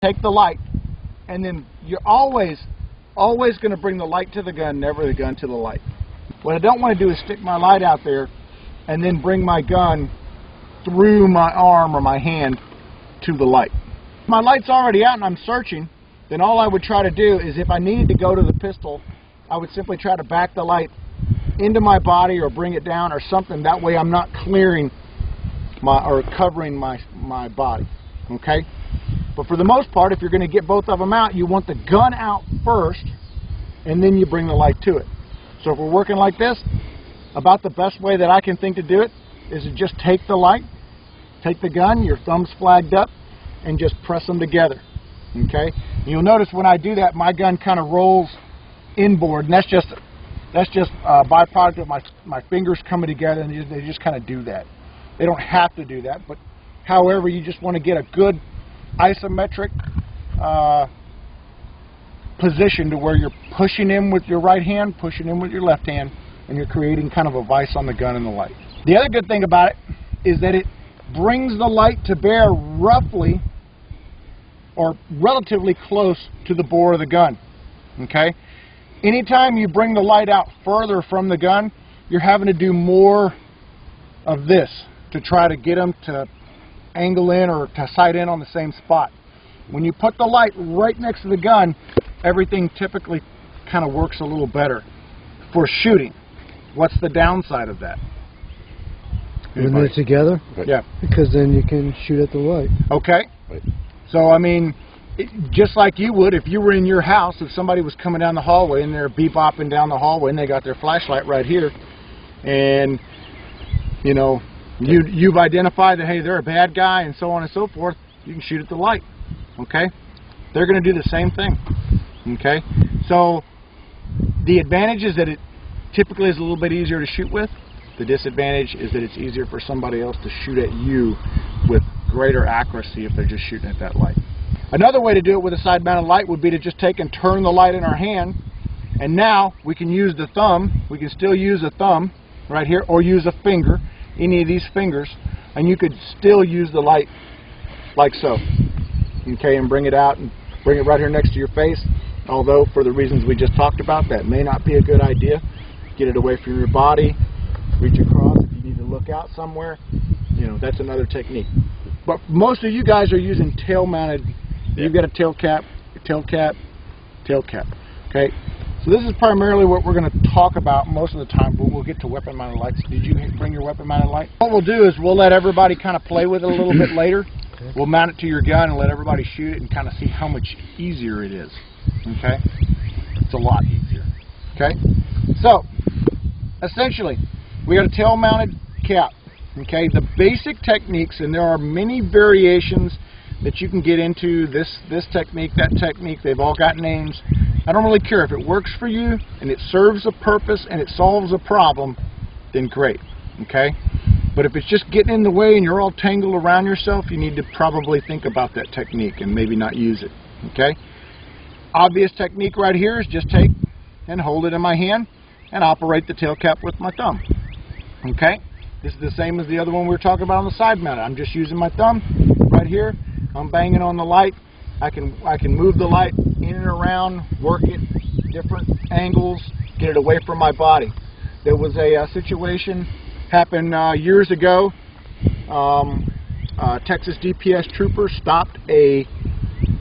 take the light, and then you're always going to bring the light to the gun, never the gun to the light. What I don't want to do is stick my light out there and then bring my gun through my arm or my hand to the light. If my light's already out and I'm searching, then all I would try to do is, if I needed to go to the pistol, I would simply try to back the light into my body or bring it down or something. That way I'm not clearing or covering my body. Okay? But for the most part, if you're going to get both of them out, you want the gun out first, and then you bring the light to it. So if we're working like this, about the best way that I can think to do it is to just take the light, take the gun, your thumbs flagged up, and just press them together. Okay? And you'll notice when I do that, my gun kind of rolls inboard, and that's just a byproduct of my fingers coming together, and they just kind of do that. They don't have to do that, but however, you just want to get a good isometric position to where you're pushing in with your right hand, pushing in with your left hand, and you're creating kind of a vise on the gun and the light. The other good thing about it is that it brings the light to bear roughly or relatively close to the bore of the gun. Okay? Anytime you bring the light out further from the gun, you're having to do more of this to try to get them to angle in or to sight in on the same spot. When you put the light right next to the gun, everything typically kind of works a little better for shooting. What's the downside of that? When they're together? Yeah. Because then you can shoot at the light. Okay. Right. So, I mean, just like you would if you were in your house, if somebody was coming down the hallway and they're bebopping down the hallway and they got their flashlight right here, and, you know, you've identified that, hey, they're a bad guy and so on and so forth, you can shoot at the light. Okay? They're going to do the same thing. Okay? So, the advantage is that it typically is a little bit easier to shoot with. The disadvantage is that it's easier for somebody else to shoot at you with greater accuracy if they're just shooting at that light. Another way to do it with a side-mounted light would be to just take and turn the light in our hand, and now we can use the thumb. We can still use a thumb right here, or use a finger, any of these fingers, and you could still use the light like so. Okay, and bring it out and bring it right here next to your face. Although, for the reasons we just talked about, that may not be a good idea. Get it away from your body, reach across. If you need to look out somewhere, you know, that's another technique. But most of you guys are using tail-mounted. You've got a tail cap, tail cap, tail cap. Okay, so this is primarily what we're going to talk about most of the time, but we'll get to weapon-mounted lights. Did you bring your weapon-mounted light? What we'll do is we'll let everybody kind of play with it a little bit later. Okay. We'll mount it to your gun and let everybody shoot it and kind of see how much easier it is. Okay, it's a lot easier. Okay, so essentially we got a tail-mounted cap. Okay, the basic techniques, and there are many variations that you can get into, this technique, that technique, they've all got names. I don't really care. If it works for you and it serves a purpose and it solves a problem, then great. Okay, but if it's just getting in the way and you're all tangled around yourself, you need to probably think about that technique and maybe not use it. Okay, obvious technique right here is just take and hold it in my hand and operate the tail cap with my thumb. Okay, this is the same as the other one we were talking about on the side mounted. I'm just using my thumb right here. I'm banging on the light. I can move the light in and around, work it different angles, get it away from my body. There was a situation happened years ago. Texas DPS trooper stopped a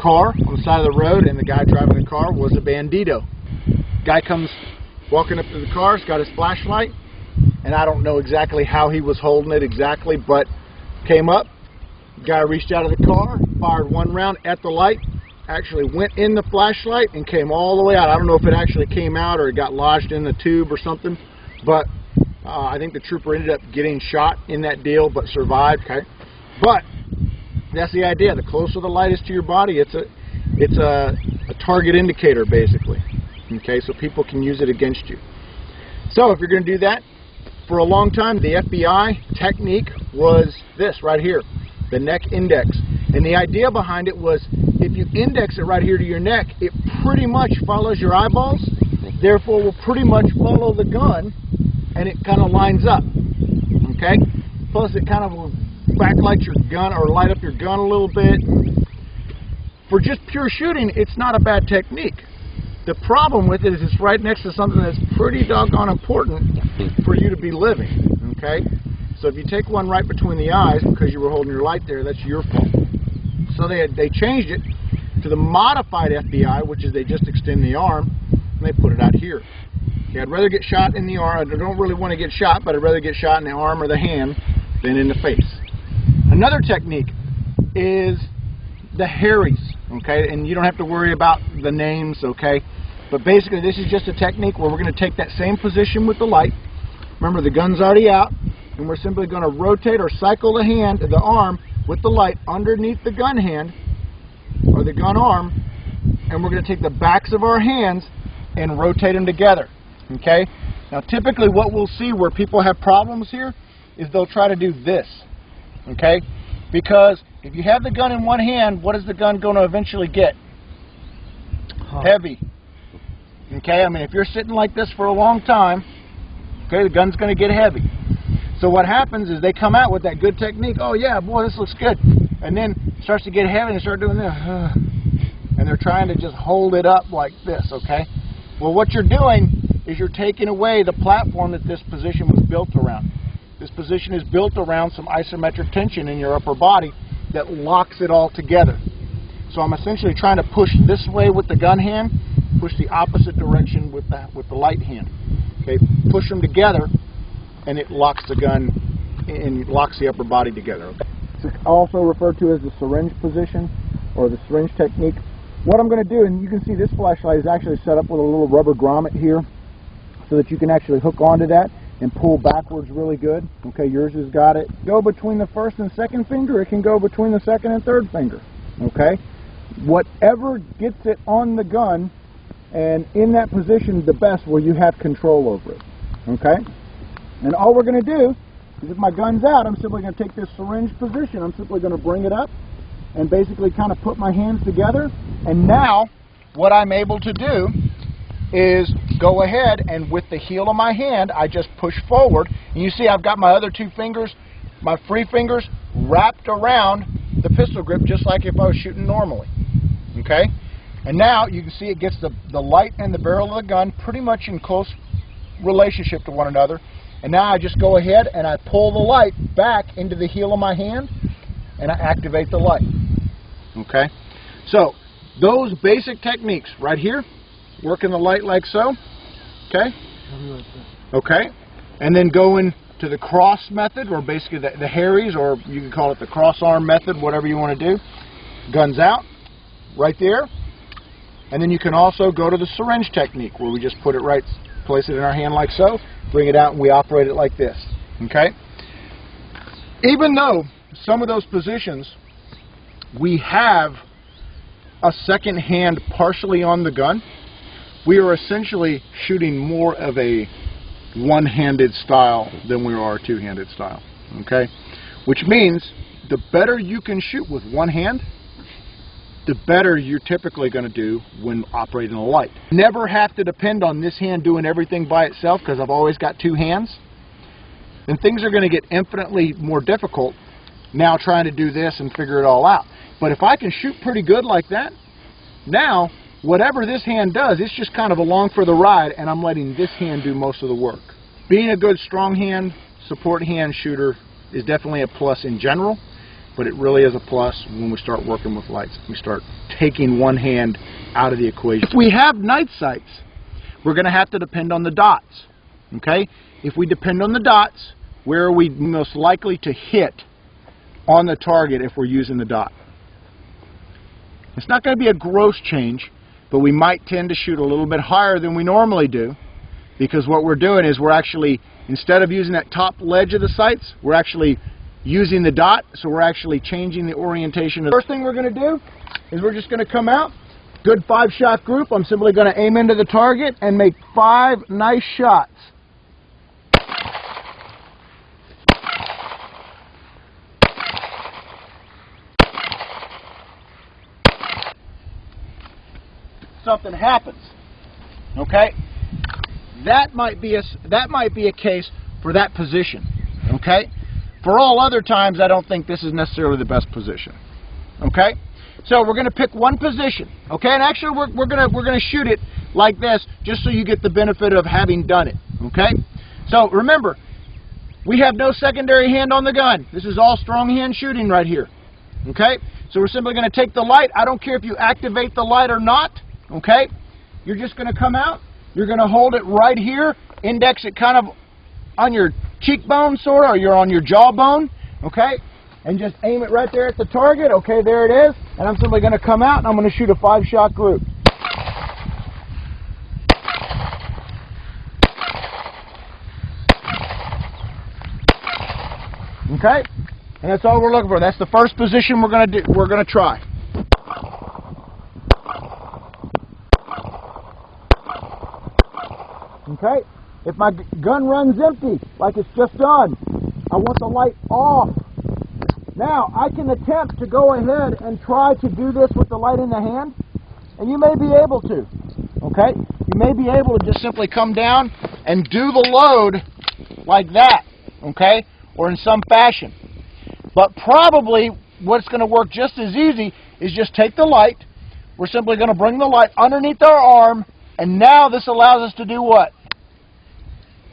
car on the side of the road, and the guy driving the car was a bandito. Guy comes walking up to the car, he's got his flashlight, and I don't know exactly how he was holding it exactly, but came up. Guy reached out of the car, fired one round at the light, actually went in the flashlight and came all the way out. I don't know if it actually came out or it got lodged in the tube or something, but I think the trooper ended up getting shot in that deal, but survived. Okay, but that's the idea. The closer the light is to your body, it's a target indicator basically. Okay, so people can use it against you. So if you're going to do that, for a long time the FBI technique was this right here, the neck index. And the idea behind it was, if you index it right here to your neck, it pretty much follows your eyeballs, therefore will pretty much follow the gun, and it kind of lines up. Okay? Plus it kind of will backlight your gun or light up your gun a little bit. for just pure shooting, it's not a bad technique. The problem with it is it's right next to something that's pretty doggone important for you to be living, okay? So if you take one right between the eyes because you were holding your light there, that's your fault. So they changed it to the modified FBI, which is they just extend the arm, and they put it out here. Okay, I'd rather get shot in the arm. I don't really want to get shot, but I'd rather get shot in the arm or the hand than in the face. Another technique is the Harries, okay? And you don't have to worry about the names, okay? But basically, this is just a technique where we're going to take that same position with the light. Remember, the gun's already out, and we're simply going to rotate or cycle the arm with the light underneath the gun hand or the gun arm, and we're going to take the backs of our hands and rotate them together, okay? Now, typically what we'll see where people have problems here is they'll try to do this, okay? Because if you have the gun in one hand, what is the gun going to eventually get? Heavy. Okay, I mean, if you're sitting like this for a long time, okay, the gun's going to get heavy. So what happens is they come out with that good technique. Oh yeah, boy, this looks good. And then it starts to get heavy and they start doing this. And they're trying to just hold it up like this, okay? Well, what you're doing is you're taking away the platform that this position was built around. This position is built around some isometric tension in your upper body that locks it all together. So I'm essentially trying to push this way with the gun hand, push the opposite direction with the light hand. Okay, push them together, and it locks the gun and locks the upper body together. Okay? It's also referred to as the syringe position or the syringe technique. What I'm going to do, and you can see this flashlight is actually set up with a little rubber grommet here, so that you can actually hook onto that and pull backwards really good. Okay, yours has got it. Go between the first and second finger. It can go between the second and third finger. Okay, whatever gets it on the gun and in that position the best where you have control over it. Okay, and all we're going to do is if my gun's out, I'm simply going to take this syringe position. I'm simply going to bring it up and basically kind of put my hands together. And now what I'm able to do is go ahead and with the heel of my hand, I just push forward. And you see I've got my other two fingers, my free fingers, wrapped around the pistol grip just like if I was shooting normally. Okay? And now you can see it gets the light and the barrel of the gun pretty much in close relationship to one another. And now I just go ahead and I pull the light back into the heel of my hand and I activate the light. Okay? So, those basic techniques right here, working the light like so, okay? Okay, and then going to the cross method, or basically the Harries, or you can call it the cross arm method, whatever you want to do. Guns out, right there. And then you can also go to the syringe technique, where we just put it right, place it in our hand like so, bring it out, and we operate it like this, okay? Even though some of those positions, we have a second hand partially on the gun, we are essentially shooting more of a one-handed style than we are a two-handed style, okay? Which means the better you can shoot with one hand, the better you're typically going to do when operating a light. Never have to depend on this hand doing everything by itself because I've always got two hands. Then things are going to get infinitely more difficult now trying to do this and figure it all out. But if I can shoot pretty good like that, now whatever this hand does, it's just kind of along for the ride, and I'm letting this hand do most of the work. Being a good strong hand, support hand shooter is definitely a plus in general, but it really is a plus when we start working with lights. We start taking one hand out of the equation. If we have night sights, we're going to have to depend on the dots. Okay? If we depend on the dots, where are we most likely to hit on the target if we're using the dot? It's not going to be a gross change, but we might tend to shoot a little bit higher than we normally do, because what we're doing is we're actually, instead of using that top ledge of the sights, we're actually using the dot, so we're actually changing the orientation. The first thing we're going to do is we're just going to come out, good 5-shot group. I'm simply going to aim into the target and make 5 nice shots. Something happens, okay? That might be a case for that position, okay? For all other times, I don't think this is necessarily the best position, okay? So we're going to pick one position, okay? And actually, we're gonna shoot it like this, just so you get the benefit of having done it, okay? So remember, we have no secondary hand on the gun. This is all strong hand shooting right here, okay? So we're simply going to take the light. I don't care if you activate the light or not, okay? You're just going to come out. You're going to hold it right here, index it kind of on your cheekbone, sort of, or you're on your jawbone, okay? And just aim it right there at the target. Okay, there it is. And I'm simply going to come out and I'm going to shoot a 5-shot group. Okay? And that's all we're looking for. That's the first position we're going to do. We're going to try. Okay? If my gun runs empty, like it's just done, I want the light off. Now, I can attempt to go ahead and try to do this with the light in the hand, and you may be able to, okay? You may be able to just simply come down and do the load like that, okay? Or in some fashion. But probably what's going to work just as easy is just take the light. We're simply going to bring the light underneath our arm, and now this allows us to do what?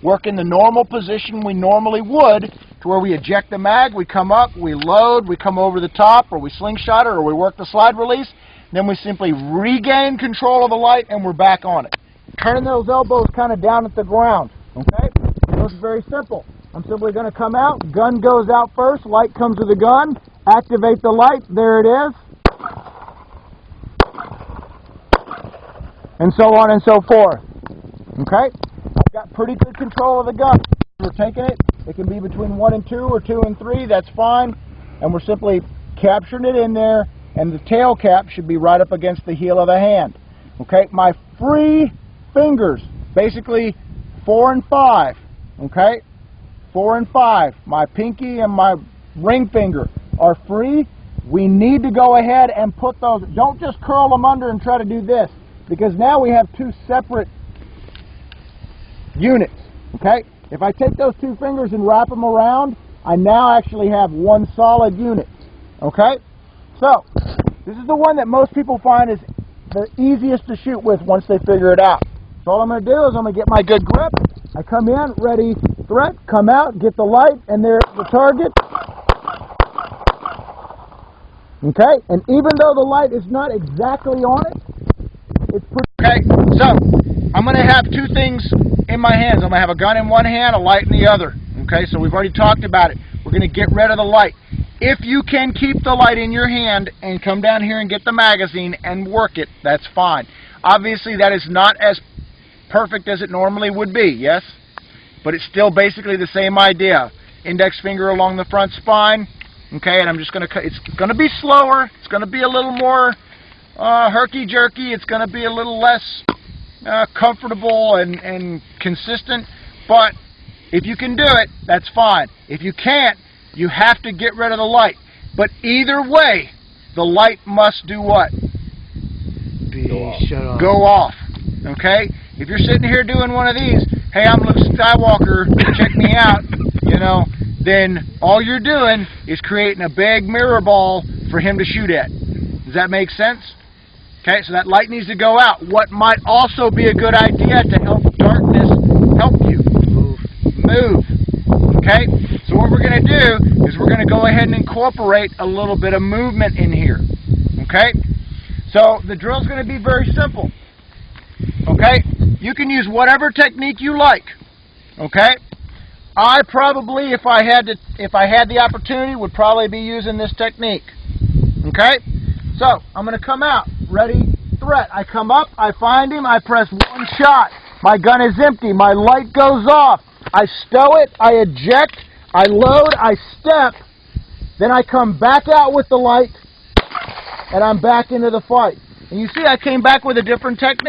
Work in the normal position we normally would, to where we eject the mag, we come up, we load, we come over the top, or we slingshot it, or we work the slide release. Then we simply regain control of the light, and we're back on it. Turning those elbows kind of down at the ground, okay? So it's very simple. I'm simply going to come out, gun goes out first, light comes to the gun, activate the light, there it is. And so on and so forth, okay? I've got pretty good control of the gun. We're taking it. It can be between 1 and 2 or 2 and 3. That's fine. And we're simply capturing it in there, and the tail cap should be right up against the heel of the hand. Okay, my free fingers, basically 4 and 5. Okay, 4 and 5. My pinky and my ring finger are free. We need to go ahead and put those. Don't just curl them under and try to do this, because now we have 2 separate units. Okay. If I take those 2 fingers and wrap them around, I now actually have 1 solid unit. Okay? So, this is the one that most people find is the easiest to shoot with once they figure it out. So all I'm going to do is I'm going to get my good grip. I come in, ready, threat, come out, get the light, and there's the target. Okay? And even though the light is not exactly on it, it's pretty... Okay, so I'm going to have 2 things in my hands. I'm going to have a gun in one hand, a light in the other. Okay, so we've already talked about it. We're going to get rid of the light. If you can keep the light in your hand and come down here and get the magazine and work it, that's fine. Obviously, that is not as perfect as it normally would be, yes? But it's still basically the same idea. Index finger along the front spine. Okay, and I'm just going to cut. It's going to be slower. It's going to be a little more herky-jerky. It's going to be a little less comfortable and consistent, but if you can do it, that's fine. If you can't, you have to get rid of the light. But either way, the light must do what? Shut off. Go off. Okay? If you're sitting here doing one of these, hey, I'm Luke Skywalker, check me out, you know, then all you're doing is creating a big mirror ball for him to shoot at. Does that make sense? Okay, so that light needs to go out. What might also be a good idea to help darkness help you? Move. Okay, so what we're going to do is we're going to go ahead and incorporate a little bit of movement in here. Okay, so the drill is going to be very simple. Okay, you can use whatever technique you like. Okay, I probably, if I had the opportunity, would probably be using this technique. Okay, so I'm going to come out. Ready, threat. I come up, I find him, I press 1 shot. My gun is empty, my light goes off. I stow it, I eject, I load, I step, then I come back out with the light, and I'm back into the fight. And you see I came back with a different technique.